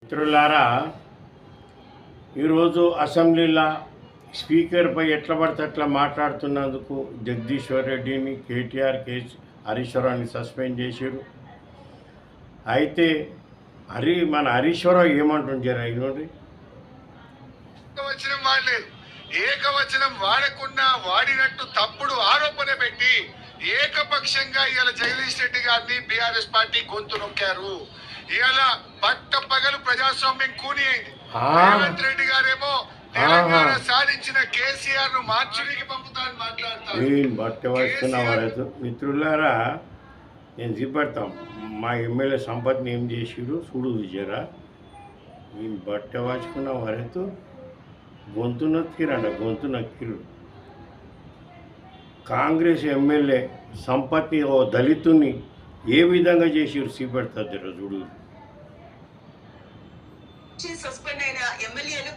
మిత్రులారా, ఈరోజు అసెంబ్లీలో స్పీకర్పై ఎట్లా పడితే అట్లా మాట్లాడుతున్నందుకు జగదీశ్వర్ రెడ్డిని, కేటీఆర్, హరీశ్వరావుని సస్పెండ్ చేశారు. అయితే మన హరీశ్వరరావు ఏమంటుంది జర ఇవ్వండి. ఏకవచనం వాడలేదు. ఏకవచనం వాడకుండా వాడినట్టు తప్పుడు ఆరోపణ పెట్టి ఏకపక్షంగా ఇవాళ జగదీష్ రెడ్డి గారిని బీఆర్ఎస్ పార్టీ గొంతు నొక్కారు. ఇవాళ పట్ట పగలు ప్రజాస్వామ్యం కూని అయింది. రేవంత్ రెడ్డి గారేమో తెలంగాణ సాధించిన కేసీఆర్ ను మార్చుడికి పంపుతారని మాట్లాడతారు. మిత్రులారా, నేను చూపెడతాం మా ఎమ్మెల్యే సంపత్ని ఏం చేసిరు చూడు జరా. నేను బట్ట వాచుకున్న వారితో గొంతు నక్కిరు. కాంగ్రెస్ ఎమ్మెల్యే సంపత్ని ఓ దళితుని ఏ విధంగా చేసిరు చూపెడతారు జర చూడు. సస్పెండ్ అయిన ఎమ్మెల్యేలు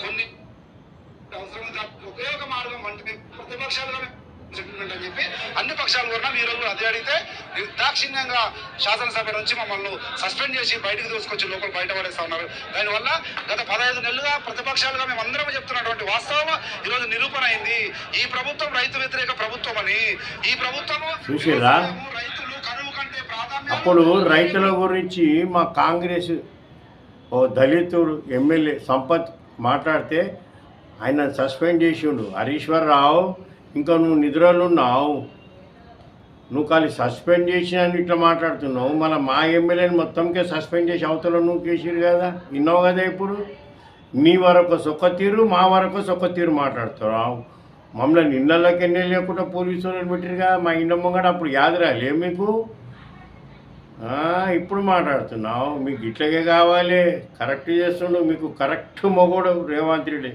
కొన్ని ఉపయోగ మార్గం అంటే ప్రతిపక్షాలుగా అని చెప్పి అన్ని పక్షాలు కూడా ఈ రోజు అదే అడిగితే నిర్దాక్షిణ్యంగా శాసనసభ నుంచి మమ్మల్ని సస్పెండ్ చేసి బయటకు తీసుకొచ్చి లోపల బయట పడేస్తా ఉన్నారు. దానివల్ల గత 15 నెలలుగా ప్రతిపక్షాలుగా మేము అందరం చెప్తున్నటువంటి వాస్తవం ఈరోజు నిరూపణ అయింది. ఈ ప్రభుత్వం రైతు వ్యతిరేక ప్రభుత్వం అని. ఈ ప్రభుత్వం రైతులు కరువు కంటే ప్రాధాన్యత. అప్పుడు రైతుల గురించి మా కాంగ్రెస్ ఓ దళితుడు ఎమ్మెల్యే సంపత్ మాట్లాడితే ఆయన సస్పెండ్ చేసిండు. హరీశ్వరరావు, ఇంకా నువ్వు నిద్రలు ఉన్నావు, నువ్వు ఖాళీ సస్పెండ్ చేసిన ఇట్లా మాట్లాడుతున్నావు. మళ్ళీ మా ఎమ్మెల్యేని మొత్తంకే సస్పెండ్ చేసి అవతల నువ్వు కేసీరు కదా, విన్నావు కదా. ఇప్పుడు నీ వరకు సొక్క తీరు, మా వరకు సొక్క తీరు మాట్లాడుతున్నావు. మమ్మల్ని నిన్నలకి ఎన్ని లేకుండా పోలీసులను పెట్టారు కదా మా ఇండ ముంగడ. అప్పుడు యాదరాలే మీకు? ఇప్పుడు మాట్లాడుతున్నావు. మీకు ఇట్లాగే కావాలి, కరెక్ట్ చేస్తుండు. మీకు కరెక్ట్ మొగోడు రేవంత్ రెడ్డి.